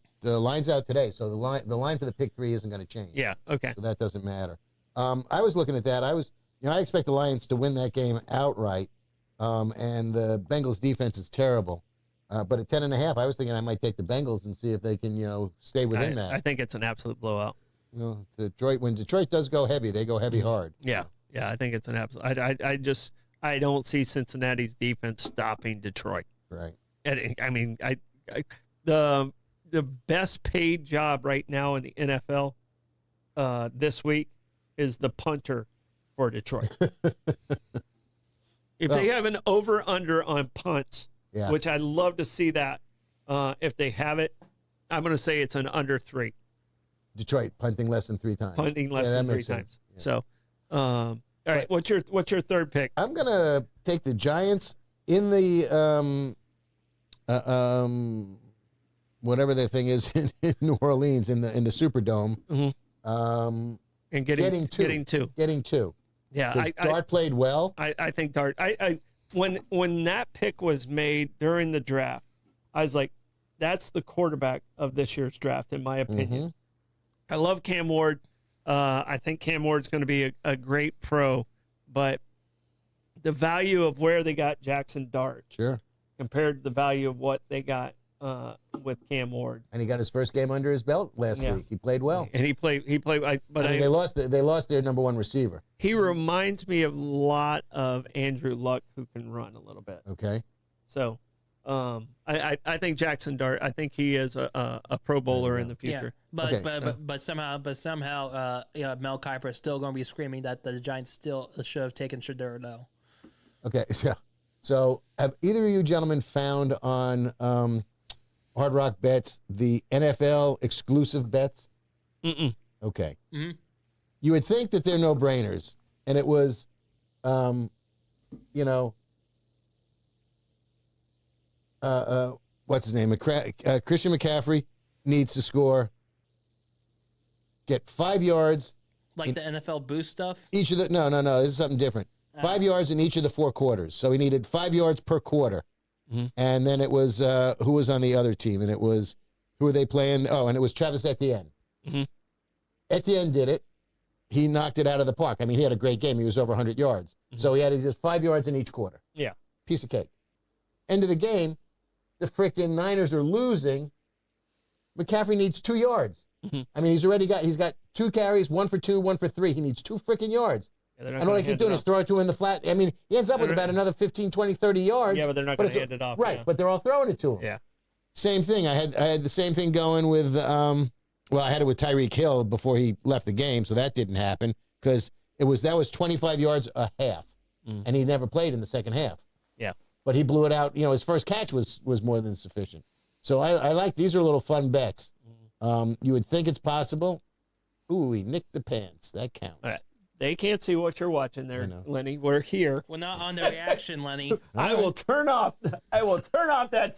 out today, so the line for the pick 3 isn't going to change. Yeah. Okay. So that doesn't matter. I was looking at that. I expect the Lions to win that game outright, and the Bengals defense is terrible. But at 10.5, I was thinking I might take the Bengals and see if they can, stay within that. I think it's an absolute blowout. When Detroit does go heavy, they go heavy hard. Yeah. I think it's an absolute. I don't see Cincinnati's defense stopping Detroit. Right. And I mean, the best paid job right now in the NFL this week is the punter for Detroit. If they have an over-under on punts, which I'd love to see that, if they have it, I'm going to say it's an under 3. Detroit punting less than 3 times. Punting less than 3 times. Yeah. So, all right, what's your third pick? I'm going to take the Giants in the whatever the thing is in New Orleans in the Superdome. Mm-hmm. And getting two. Yeah, Dart played well. I think Dart. When that pick was made during the draft, I was like, that's the quarterback of this year's draft, in my opinion. Mm-hmm. I love Cam Ward. I think Cam Ward's going to be a great pro, but the value of where they got Jackson Dart compared to the value of what they got with Cam Ward, and he got his first game under his belt last week. He played well, and he played. They lost their number 1 receiver. He reminds me a lot of Andrew Luck, who can run a little bit. Okay, so I think Jackson Dart. I think he is a Pro Bowler in the future. Yeah, but somehow Mel Kiper is still going to be screaming that the Giants still should have taken Shutdown. No. Okay, so have either of you gentlemen found on Hard Rock Bets the NFL exclusive bets? Mm-mm. Okay. Mm-hmm. You would think that they're no-brainers, and it was, what's his name? Christian McCaffrey needs to score, get 5 yards. Like the NFL boost stuff? Each of the no. This is something different. 5 yards in each of the 4 quarters. So he needed 5 yards per quarter. Mm-hmm. And then it was who was on the other team, and it was who were they playing? Oh, and it was Travis Etienne. Mm-hmm. Etienne did it. He knocked it out of the park. I mean, he had a great game. He was over 100 yards. Mm-hmm. So he had just 5 yards in each quarter. Yeah. Piece of cake. End of the game, the freaking Niners are losing. McCaffrey needs 2 yards. Mm-hmm. I mean, he's got 2 carries, 1 for 2, 1 for 3. He needs 2 freaking yards. Yeah, and all they keep doing is throw it to him in the flat. I mean, he ends up with about another 15, 20, 30 yards. Yeah, but they're not going to hand it off. Right, but they're all throwing it to him. Yeah. Same thing. I had the same thing going with, I had it with Tyreek Hill before he left the game, so that didn't happen because that was 25 yards a half, and he never played in the second half. Yeah. But he blew it out. His first catch was more than sufficient. So I like these are little fun bets. You would think it's possible. Ooh, he nicked the pants. That counts. All right. They can't see what you're watching there, Lenny. We're here. We're not on the reaction, Lenny. I will turn off that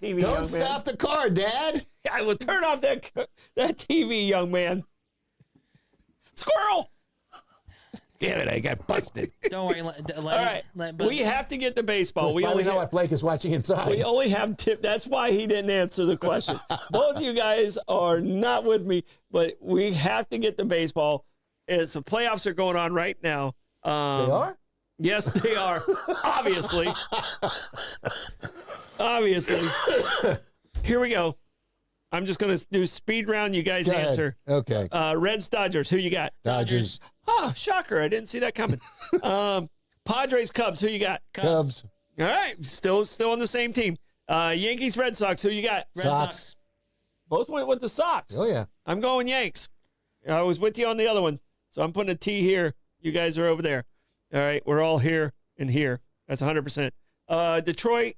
TV. Don't stop the car, Dad. I will turn off that TV, young man. Squirrel. Damn it! I got busted. Don't worry, Lenny. All right, we have to get the baseball. We only know what Blake is watching inside. We only have tip. That's why he didn't answer the question. Both of you guys are not with me, but we have to get the baseball. As the playoffs are going on right now. They are? Yes, they are. Obviously. Here we go. I'm just going to do speed round. You guys answer. Okay. Reds, Dodgers. Who you got? Dodgers. Oh, shocker. I didn't see that coming. Padres, Cubs. Who you got? Cubs. All right. Still on the same team. Yankees, Red Sox. Who you got? Red Sox. Both went with the Sox. Oh, yeah. I'm going Yanks. I was with you on the other one. So I'm putting a T here. You guys are over there. All right. We're all here and here. That's 100%. Detroit.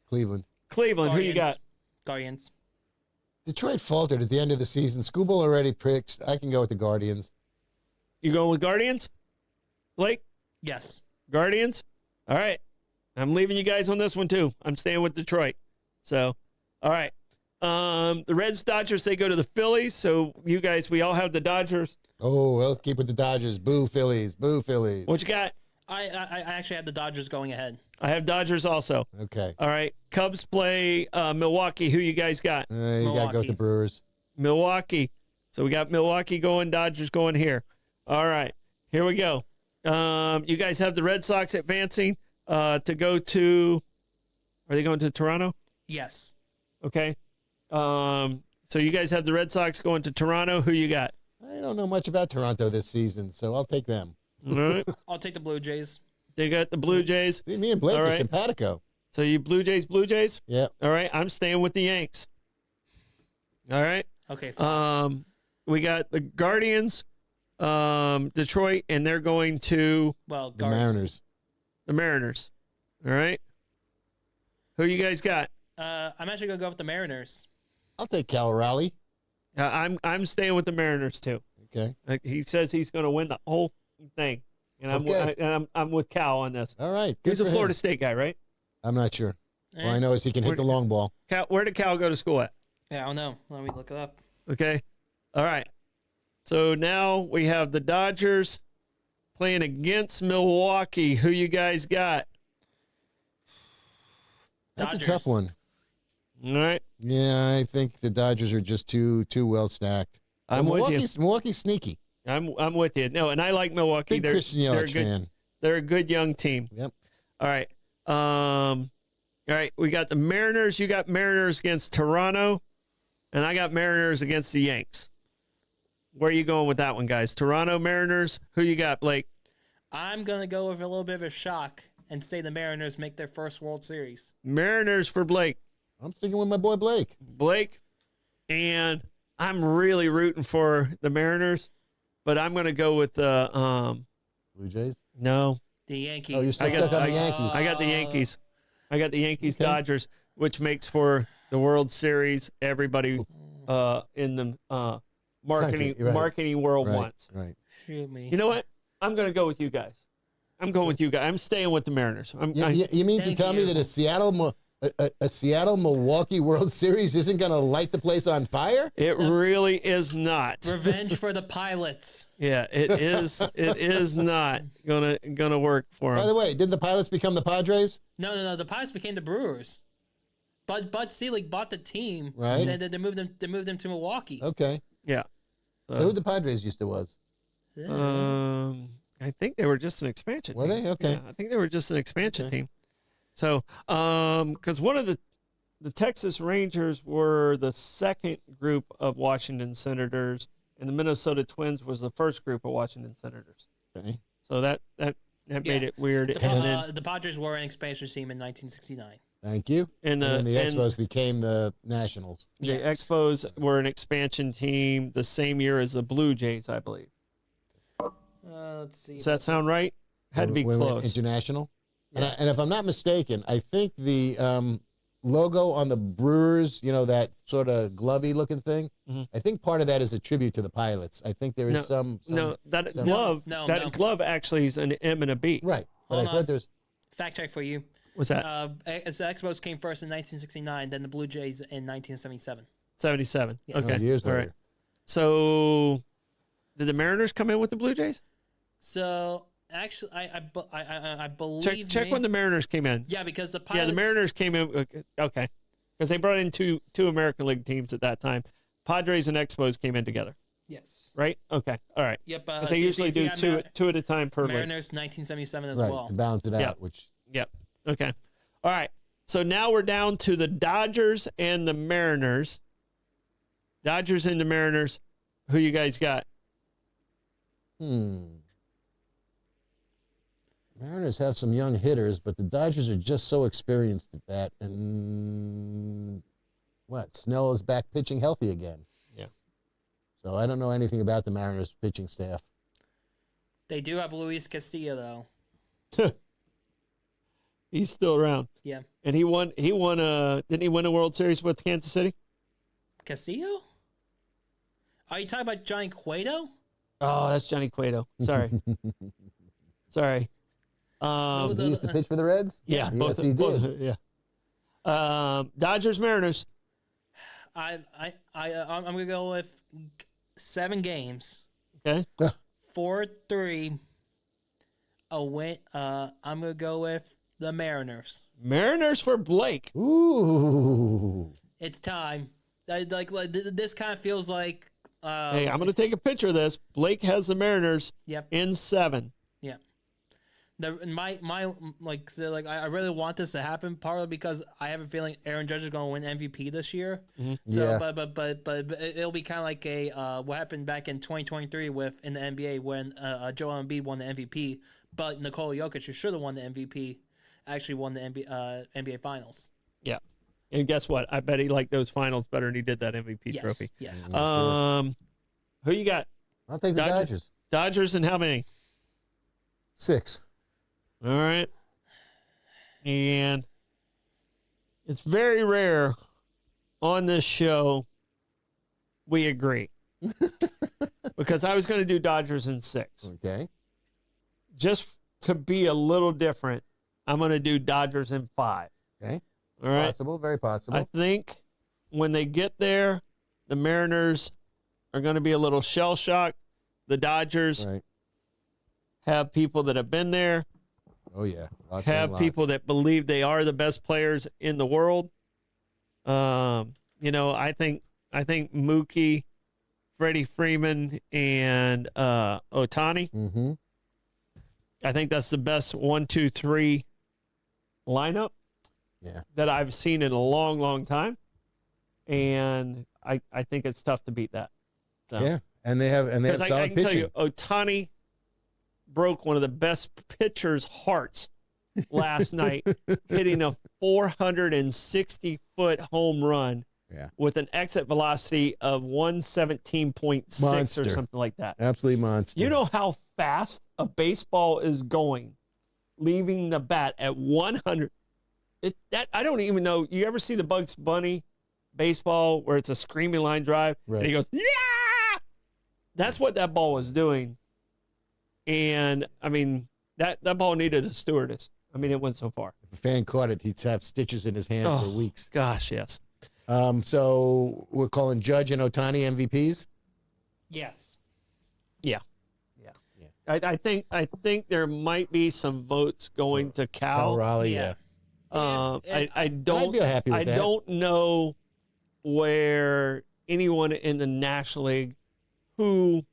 Cleveland. Guardians. Who you got? Guardians. Detroit faltered at the end of the season. Scooble already picked. I can go with the Guardians. You going with Guardians? Blake? Yes. Guardians? All right. I'm leaving you guys on this one, too. I'm staying with Detroit. So, all right. The Reds, Dodgers, they go to the Phillies. So, you guys, we all have the Dodgers. Oh, we'll keep with the Dodgers. Boo, Phillies. Boo, Phillies. What you got? I actually have the Dodgers going ahead. I have Dodgers also. Okay. All right. Cubs play Milwaukee. Who you guys got? You got to go with Milwaukee. the Brewers. Milwaukee. So we got Milwaukee going, Dodgers going here. All right. Here we go. You guys have the Red Sox advancing to go to, are they going to Toronto? Yes. Okay. So you guys have the Red Sox going to Toronto. Who you got? I don't know much about Toronto this season, so I'll take them. All right. I'll take the Blue Jays. They got the Blue Jays. See, me and Blake All are right. simpatico. So you Blue Jays? Yeah. All right. I'm staying with the Yanks. All right. Okay. Fox. We got the Guardians, Detroit, and they're going to Well, The Guardians. Mariners. the Mariners. All right. Who you guys got? I'm actually gonna go with the Mariners. I'll take Cal Raleigh. I'm staying with the Mariners too. Okay. He says he's going to win the whole thing, and Okay. I'm with Cal on this. All right. Good He's a for Florida him. State guy, right? I'm not sure. All Eh, I know is he can hit the long ball. Cal, where did Cal go to school at? Yeah, I don't know. Let me look it up. Okay. All right. So now we have the Dodgers playing against Milwaukee. Who you guys got? That's Dodgers. a tough one. All right. Yeah, I think the Dodgers are just too well stacked. I'm with you. Milwaukee's sneaky. I'm with you. No, and I like Milwaukee. Big Christian Yelich good, fan. They're a good young team. Yep. All right. All right. We got the Mariners. You got Mariners against Toronto, and I got Mariners against the Yanks. Where are you going with that one, guys? Toronto Mariners. Who you got, Blake? I'm gonna go with a little bit of a shock and say the Mariners make their first World Series. Mariners for Blake. I'm sticking with my boy Blake. Blake, and I'm really rooting for the Mariners, but I'm going to go with the Blue Jays. no. The Yankees. Oh, you're still I got- stuck on I- the Yankees. I got the Yankees. I got the Yankees Okay. Dodgers, which makes for the World Series. Everybody in the marketing Country, right. marketing world Right. wants. Right. Shoot me. You know what? I'm going to go with you guys. I'm going with you guys. I'm staying with the Mariners. You mean to Thank tell me you. that a Seattle Milwaukee World Series isn't going to light the place on fire? It really is not. Revenge for the pilots. Yeah, it is. It is not gonna work for By them. the way, did the Pilots become the Padres? No. The Pilots became the Brewers. Bud Selig bought the team. Right. And they moved them to Milwaukee. Okay. Yeah. So who the Padres used to was? I think they were just an expansion. Were team. they? Okay. Yeah, I think they were just an expansion Okay. team. So, because one of the Texas Rangers were the second group of Washington Senators, and the Minnesota Twins was the first group of Washington Senators. Okay. So that made it weird. The Padres were an expansion team in 1969. Thank you. And then the and Expos became the Nationals. the Yes. Expos were an expansion team the same year as the Blue Jays, I believe. Let's see. Does that sound right? Had to be When we went close. International. Yeah. And if I'm not mistaken, I think the logo on the Brewers, that sort of glovey looking thing, Mhm. I think part of that is a tribute to the Pilots. I think there is No, some No, that some- glove. No, that no. glove actually is an M and a B. right. But Hold I thought on. there's Fact check for you. What's that? The Expos came first in 1969, then the Blue Jays in 1977. 77. Yes. Okay. years All later. right. So, did the Mariners come in with the Blue Jays? So actually, I believe. Check when the Mariners came in. Yeah, because the Pilots. Yeah, the Mariners came in. Okay, because they brought in two American League teams at that time. Padres and Expos came in together, Yes. right? Okay, all right. Yep. Because they usually do two at a time per league. Mariners 1977 as right well. to balance it Yeah. out, which Yep. Okay. All right. So now we're down to the Dodgers and the Mariners. Dodgers and the Mariners. Who you guys got? Mariners have some young hitters, but the Dodgers are just so experienced at that. And Snell is back pitching healthy again. Yeah. So I don't know anything about the Mariners pitching staff. They do have Luis Castillo though. He's still around. Yeah. And he won. Didn't he win a World Series with Kansas City? Castillo? Are you talking about Johnny Cueto? Oh, that's Johnny Cueto. Sorry. Sorry. He used to pitch for the Reds? Yeah, Yes, he did. Yeah. Dodgers, Mariners. I'm gonna go with 7 games, Okay. 4-3. A win. I'm gonna go with the Mariners. Mariners for Blake. Ooh. It's time. This kind of feels like. Hey, I'm going to take a picture of this. Blake has the Mariners Yep. in 7. Yeah. I really want this to happen, partly because I have a feeling Aaron Judge is going to win MVP this year. Mm-hmm. So, Yeah. but it'll be kind of like a what happened back in 2023 in the NBA when Joel Embiid won the MVP, but Nikola Jokic, who should have won the MVP, actually won the NBA Finals. Yeah. And guess what? I bet he liked those finals better than he did that MVP trophy. Yes. Who you got? I'll take the Dodgers. Dodgers and how many? 6. All right. And it's very rare on this show we agree. Because I was going to do Dodgers in 6. Okay. Just to be a little different, I'm going to do Dodgers in 5. Okay. All right. Possible, very possible. I think when they get there, the Mariners are going to be a little shell-shocked. The Dodgers Right. have people that have been there, Oh, yeah. Lots have and lots. people that believe they are the best players in the world. I think Mookie, Freddie Freeman, and Ohtani. Mm-hmm. I think that's the best 1, 2, 3 lineup Yeah. that I've seen in a long, long time. And I think it's tough to beat that. So. Yeah. And they have Because solid I can pitching. tell you, Ohtani broke one of the best pitchers' hearts last night, hitting a 460-foot home run Yeah. with an exit velocity of 117.6 or Monster. something like that. Absolutely monster. You know how fast a baseball is going, leaving the bat at 100. I don't even know. You ever see the Bugs Bunny baseball where it's a screaming line drive Right. and he goes, yeah! That's what that ball was doing. And I mean, that ball needed a stewardess. I mean, it went so far. If a fan caught it, he'd have stitches in his hand for weeks. Gosh, yes. So we're calling Judge and Ohtani MVPs? Yes. Yeah. I think there might be some votes going to Cal. Raleigh, yeah. I don't. I'd be happy with I that. don't know where anyone in the National League who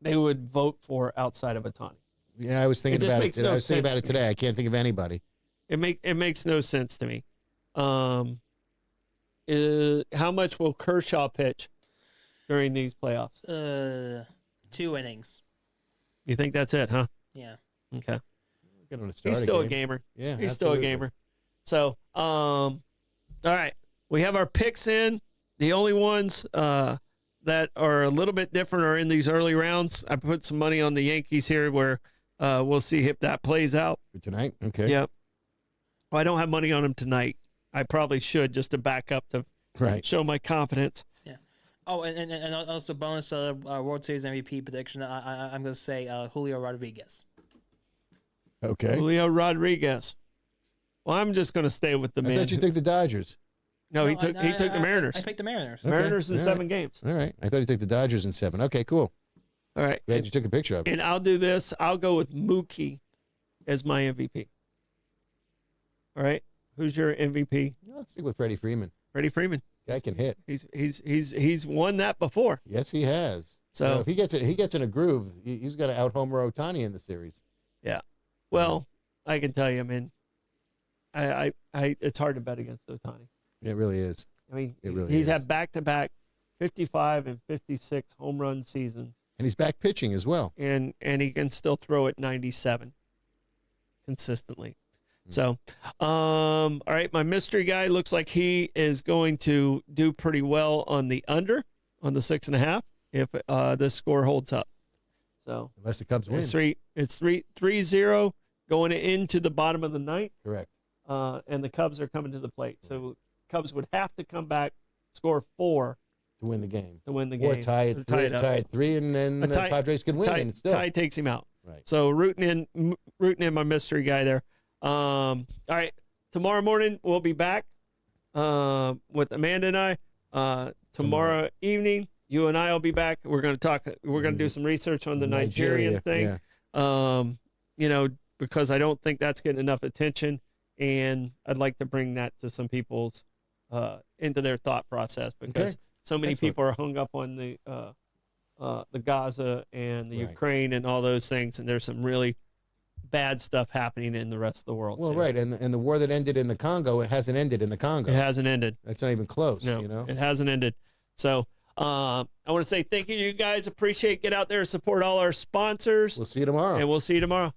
they would vote for outside of Ohtani. Yeah, I was thinking It just about makes it. no I was thinking about sense it to me. today. I can't think of anybody. It makes no sense to me. How much will Kershaw pitch during these playoffs? 2 innings. You think that's it, huh? Yeah. Okay. Get him to start He's still a game. gamer. Yeah, He's still a absolutely. gamer. So, all right. We have our picks in. The only ones that are a little bit different are in these early rounds. I put some money on the Yankees here where we'll see if that plays out. For tonight? Okay. Yep. Well, I don't have money on them tonight. I probably should just to back up to Right. show my confidence. Yeah. Oh, and also bonus World Series MVP prediction. I'm going to say Julio Rodriguez. Okay. Julio Rodriguez. Well, I'm just going to stay with the I man. thought you took the Dodgers. No, he took the Mariners. I picked the Mariners. Okay. Mariners in All 7 right. games. All right. I thought you took the Dodgers in 7. Okay, cool. All right. Glad you took a picture of it. And I'll do this. I'll go with Mookie as my MVP. All right. Who's your MVP? Let's see with Freddie Freeman. Freddie Freeman. Guy can hit. He's won that before. Yes, he has. So- You know, if he gets in a groove, he's got to out homer Ohtani in the series. Yeah. Well, I can tell you, man. I it's hard to bet against Ohtani. It really is. I mean, It really he's is. had back-to-back 55 and 56 home run seasons, And he's back pitching as well. and he can still throw at 97 consistently. So, all right, my mystery guy looks like he is going to do pretty well on the under, on the 6.5, if this score holds up. So Unless the Cubs win. it's 3-0 going into the bottom of the ninth, Correct. and the Cubs are coming to the plate. So Cubs would have to come back, score 4 To win the game. to win the Or game. tie it Or 3, up. tie it 3, and then A the tie- Padres could win. Tie, and still. tie takes him out. Right. So rooting in my mystery guy there. All right. Tomorrow morning we'll be back with Amanda and I. Tomorrow evening, you and I will be back. We're going to talk. We're going to do some research on the Nigerian thing. Yeah. Because I don't think that's getting enough attention, and I'd like to bring that to some people's into their thought process, because so many people are hung up on the Gaza and the Ukraine and all those things, and there's some really bad stuff happening in the rest of the world. Well, right, and the war that ended in the Congo, it hasn't ended in the Congo. It hasn't ended. It's not even close. No, you know, it hasn't ended. So I want to say thank you to you guys. Appreciate it. Get out there and support all our sponsors. We'll see you tomorrow. And we'll see you tomorrow.